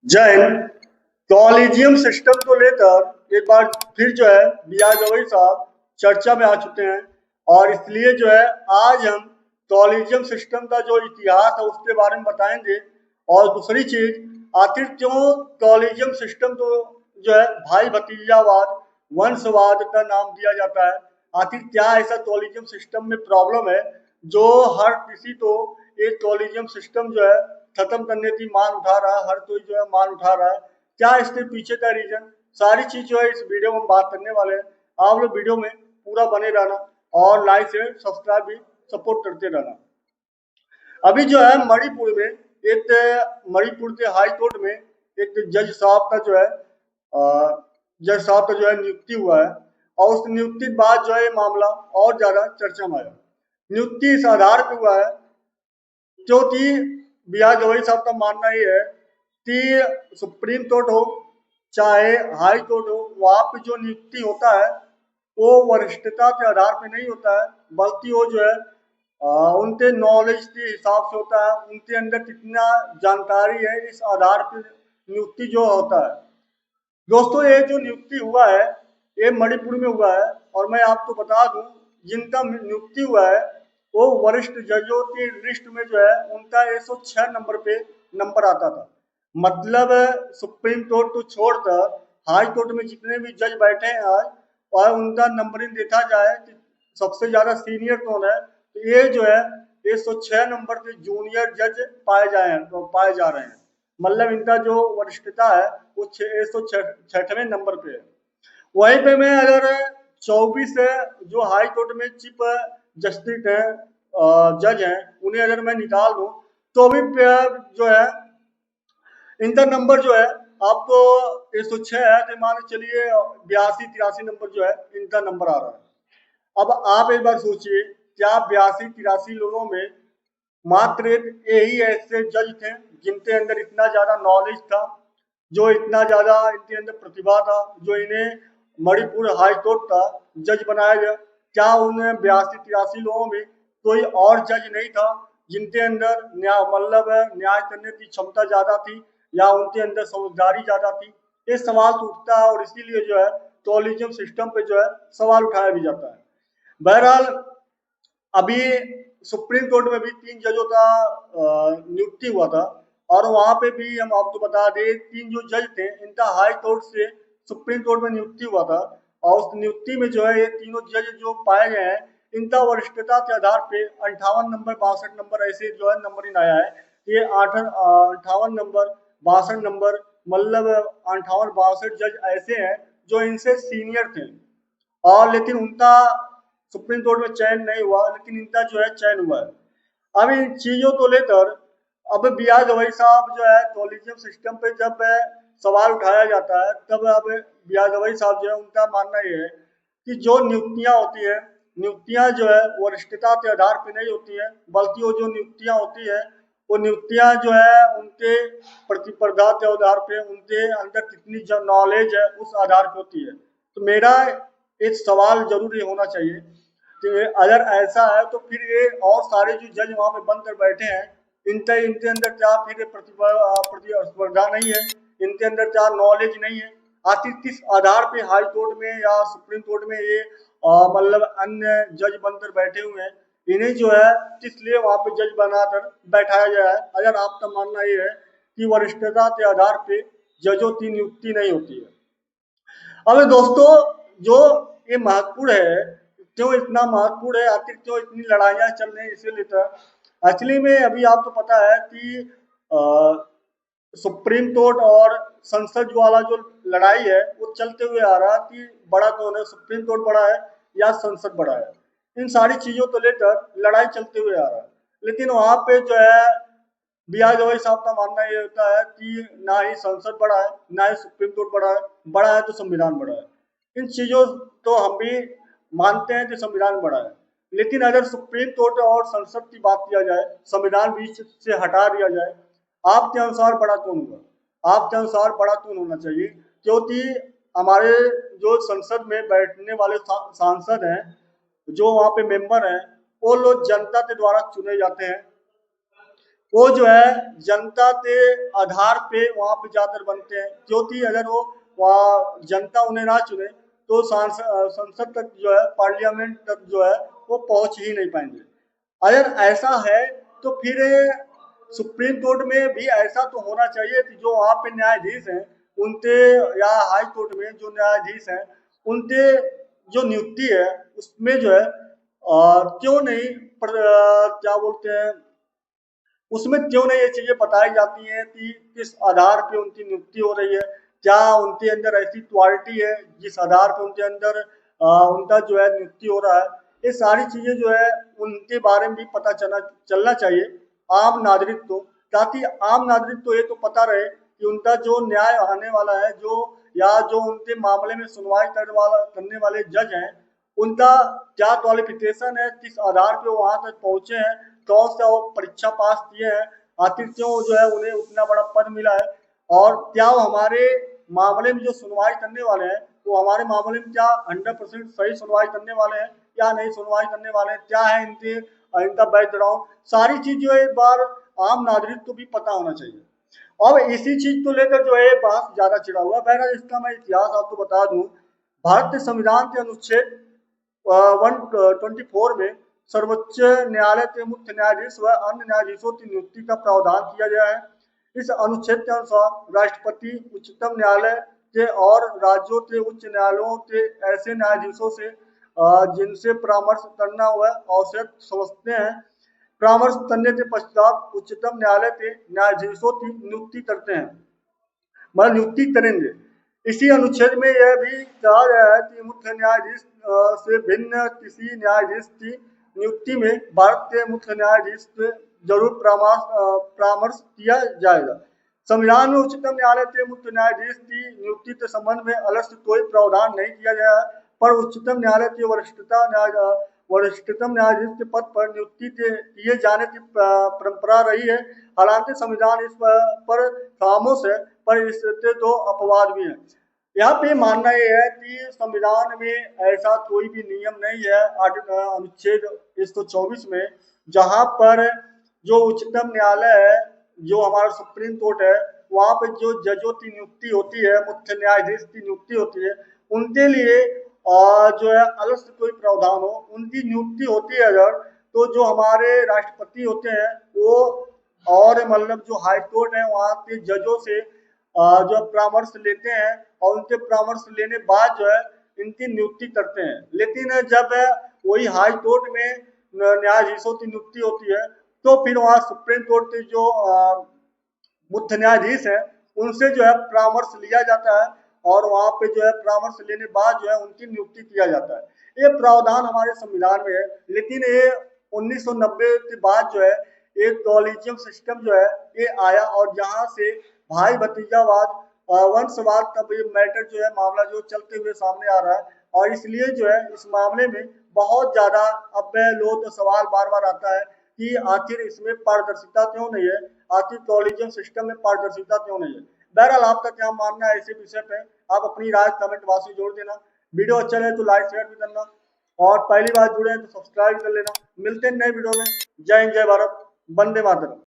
जय Hind. Collegium system को लेकर एक बार फिर बी आर गवई साहब चर्चा में आ चुके हैं और इसलिए आज हम कॉलेजियम सिस्टम का जो इतिहास है उसके बारे में बताएंगे। और दूसरी चीज, आखिर क्यों कॉलेजियम सिस्टम को भाई भतीजावाद वंशवाद का नाम दिया जाता है। आखिर क्या ऐसा कॉलेजियम सिस्टम में प्रॉब्लम है जो हर किसी को एक कॉलेजियम सिस्टम खत्म करने की मान उठा रहा है, हर कोई मान उठा रहा है। क्या इसके पीछे का रीजन, सारी चीज इस वीडियो में हम बात करने वाले हैं। आप लोग वीडियो में पूरा बने रहना और लाइक से सब्सक्राइब भी सपोर्ट करते रहना। अभी मणिपुर में मणिपुर के हाई कोर्ट में एक जज साहब का नियुक्ति हुआ है और उस नियुक्ति के बाद ये मामला और ज्यादा चर्चा में आया। नियुक्ति इस आधार पर हुआ है क्योंकि बी आर गवई साहब का मानना ये है कि सुप्रीम कोर्ट हो चाहे हाई कोर्ट हो, वहां पे जो नियुक्ति होता है वो वरिष्ठता के आधार पे नहीं होता है, बल्कि वो उनके नॉलेज के हिसाब से होता है, उनके अंदर कितना जानकारी है इस आधार पर नियुक्ति जो होता है। दोस्तों, ये जो नियुक्ति हुआ है ये मणिपुर में हुआ है और मैं आपको बता दूं जिनका नियुक्ति हुआ है वो वरिष्ठ जजों की लिस्ट में उनका 106 नंबर पे नंबर आता था। मतलब सुप्रीम कोर्ट को छोड़कर हाई कोर्ट में जितने भी जज बैठे हैं आज और उनका नंबरिंग देखा जाए कि सबसे ज्यादा सीनियर कौन है, तो ये 106 नंबर के जूनियर जज पाए जा रहे हैं। मतलब इनका जो वरिष्ठता है वो 106वें नंबर पे है। वहीं पे मैं अगर 24 जो हाई कोर्ट में चीफ जस्टिस है जज हैं उन्हें अगर मैं निकाल दूं तो भी इनका नंबर आपको 106 है, तो मान चलिए 82-83 नंबर इनका नंबर आ रहा है। अब आप एक बार सोचिए, क्या 82-83 लोगों में मात्र यही ऐसे जज थे जिनके अंदर इतना ज्यादा नॉलेज था, जो इतना ज्यादा इनके अंदर प्रतिभा था, जो इन्हें मणिपुर हाई कोर्ट का जज बनाया गया? क्या उन 82-83 लोगों में कोई और जज नहीं था जिनके अंदर न्याय करने की क्षमता ज्यादा थी या उनके अंदर समझदारी ज्यादा थी? ये सवाल तो उठता है और इसीलिए कॉलेजियम सिस्टम पे सवाल उठाया भी जाता है। बहरहाल अभी सुप्रीम कोर्ट में भी 3 जजों का नियुक्ति हुआ था और वहां पे भी हम आपको बता दें 3 जो जज थे इनका हाई कोर्ट से सुप्रीम कोर्ट में नियुक्ति हुआ था और उस नियुक्ति में ये तीनों जज जो पाए गए हैं इनका वरिष्ठता के आधार पे 58 नंबर 62 नंबर ऐसे नंबरिंग आया है। ये 58 नंबर 62 नंबर मतलब 58-62 जज ऐसे हैं जो इनसे सीनियर थे और लेकिन उनका सुप्रीम कोर्ट में चयन नहीं हुआ, लेकिन इनका चयन हुआ है। अब इन चीजों को लेकर अब बी आर गवई साहब कॉलेजियम सिस्टम पे जब सवाल उठाया जाता है तब अब बी आर गवई साहब उनका मानना ये है कि जो नियुक्तियां होती है, नियुक्तियां वरिष्ठता के आधार पे नहीं होती है, बल्कि वो जो नियुक्तियां होती है वो नियुक्तियां उनके प्रतिस्पर्धा के आधार पे, उनके अंदर कितनी नॉलेज है उस आधार पे होती है। तो मेरा एक सवाल जरूर ये होना चाहिए कि अगर ऐसा है तो फिर ये और सारे जो जज वहां पे बनकर बैठे हैं इनके अंदर क्या फिर प्रतिस्पर्धा नहीं है, इनके अंदर क्या नॉलेज नहीं है? आखिर किस आधार पे हाई कोर्ट में या सुप्रीम कोर्ट में ये मतलब अन्य जज बनकर बैठे हुए हैं? इन्हें किस लिए वहां पे जज बनाकर बैठाया गया है अगर आपका मानना ये है कि वरिष्ठता के आधार पे जजों की नियुक्ति नहीं होती है? अब दोस्तों, जो ये महत्वपूर्ण है, क्यों इतना महत्वपूर्ण है, आखिर क्यों इतनी लड़ाइयां चल रही है इसीलिए तो एक्चुअली में अभी आपको पता है कि सुप्रीम कोर्ट और संसद वाला जो लड़ाई है वो चलते हुए आ रहा है कि बड़ा कौन है, सुप्रीम कोर्ट बड़ा है या संसद बड़ा है। इन सारी चीजों को लेकर लड़ाई चलते हुए आ रहा है, लेकिन वहां पे बी आर गवई साहब का मानना ये होता है कि ना ही संसद बड़ा है ना ही सुप्रीम कोर्ट बड़ा है तो संविधान बड़ा है। इन चीजों तो हम भी मानते हैं कि संविधान बड़ा है, लेकिन अगर सुप्रीम कोर्ट और संसद की बात किया जाए, संविधान बीच से हटा दिया जाए, आपके अनुसार बड़ा कौन होगा? आपके अनुसार बड़ा कौन होना चाहिए? क्योंकि हमारे जो संसद में बैठने वाले सांसद हैं, जो वहां पे मेंबर हैं, वो लोग जनता के द्वारा चुने जाते हैं वो जो है जनता के आधार पे वहां पे जाकर बनते हैं, क्योंकि अगर वो वहाँ जनता उन्हें ना चुने तो संसद तक जो है, पार्लियामेंट तक जो है वो पहुंच ही नहीं पाएंगे। अगर ऐसा है तो फिर सुप्रीम कोर्ट में भी ऐसा तो होना चाहिए कि जो वहाँ पे न्यायाधीश हैं उनके, या हाई कोर्ट में जो न्यायाधीश हैं उनके जो नियुक्ति है उसमें जो है क्यों नहीं क्या बोलते हैं, उसमें क्यों नहीं ये चीजें बताई जाती हैं कि किस आधार पे उनकी नियुक्ति हो रही है, क्या उनके अंदर ऐसी क्वालिटी है जिस आधार पे उनके अंदर उनका जो है नियुक्ति हो रहा है। ये सारी चीजें जो है उनके बारे में भी पता चलना चाहिए आम नागरिक को, ताकि आम नागरिक को ये तो पता रहे कि उनका जो न्याय आने वाला है, जो या जो उनके मामले में सुनवाई करने वाले जज हैं, उनका क्या क्वालिफिकेशन है, किस आधार पे वो वहां तक पहुंचे हैं, कौन सा वो परीक्षा पास किए हैं, आखिर क्यों जो है उन्हें उतना बड़ा पद मिला है, और क्या वो हमारे मामले में जो सुनवाई करने वाले हैं वो हमारे मामले में क्या 100% सही सुनवाई करने वाले हैं या नहीं सुनवाई करने वाले हैं, क्या है इनका बैकग्राउंड, सारी चीज जो है एक बार आम नागरिक को भी पता होना चाहिए। अब इसी चीज को लेकर जो है बात ज्यादा छिड़ा हुआ। बहरहाल इसका मैं इतिहास आपको बता दूं, भारतीय संविधान के अनुच्छेद 124 में सर्वोच्च न्यायालय के मुख्य न्यायाधीश व अन्य न्यायाधीशों की नियुक्ति का प्रावधान किया गया है। इस अनुच्छेद के अनुसार राष्ट्रपति उच्चतम न्यायालय के और राज्यों के उच्च न्यायालयों के ऐसे न्यायाधीशों से जिनसे परामर्श करना वह आवश्यक समझते हैं, परामर्श करने के पश्चात उच्चतम न्यायालय के न्यायाधीशों की नियुक्ति करते हैं, मतलब नियुक्ति करेंगे। इसी अनुच्छेद में यह भी कहा गया है कि मुख्य न्यायाधीश से भिन्न किसी न्यायाधीश की नियुक्ति में भारत के मुख्य न्यायाधीश से जरूर परामर्श किया जाएगा। संविधान में उच्चतम न्यायालय के मुख्य न्यायाधीश की नियुक्ति के संबंध में अलग से कोई प्रावधान नहीं किया गया है, पर उच्चतम न्यायालय की वरिष्ठतम न्यायाधीश के पद पर नियुक्ति किए जाने की परंपरा रही है। हालांकि संविधान इस पर खामोश है, पर इससे तो अपवाद भी है। यहाँ पे मानना यह है कि संविधान में ऐसा कोई भी नियम नहीं है अनुच्छेद 124 में, जहां पर जो उच्चतम न्यायालय है, जो हमारा सुप्रीम कोर्ट है, वहां पर जो जजों की नियुक्ति होती है, मुख्य न्यायाधीश की नियुक्ति होती है, उनके लिए जो है अलग से कोई प्रावधान हो। उनकी नियुक्ति होती है अगर, तो जो हमारे राष्ट्रपति होते हैं वो, और मतलब जो हाई कोर्ट है वहाँ के जजों से जो परामर्श लेते हैं, और उनके परामर्श लेने बाद जो है इनकी नियुक्ति करते हैं। लेकिन जब वही हाई कोर्ट में न्यायाधीशों की नियुक्ति होती है, तो फिर वहाँ सुप्रीम कोर्ट के जो मुख्य न्यायाधीश है उनसे जो है परामर्श लिया जाता है, और वहां पे जो है परामर्श लेने बाद जो है उनकी नियुक्ति किया जाता है। ये प्रावधान हमारे संविधान में है, लेकिन ये 1990 के बाद जो है एक कॉलेजियम सिस्टम जो है ये आया, और जहां से भाई भतीजावाद, वंशवाद का भी मैटर जो है, मामला जो चलते हुए सामने आ रहा है, और इसलिए जो है इस मामले में बहुत ज्यादा अब लोगों को सवाल बार बार आता है कि आखिर इसमें पारदर्शिता क्यों नहीं है, आखिर कॉलेजियम सिस्टम में पारदर्शिता क्यों नहीं है। बहरहाल आपका क्या मानना है ऐसे विषय पे, आप अपनी राय कमेंट बॉक्स में जोड़ देना। वीडियो अच्छा लगे तो लाइक शेयर भी करना, और पहली बार जुड़े हैं तो सब्सक्राइब कर लेना। मिलते हैं नए वीडियो में। जय हिंद, जय भारत, वंदे मातरम।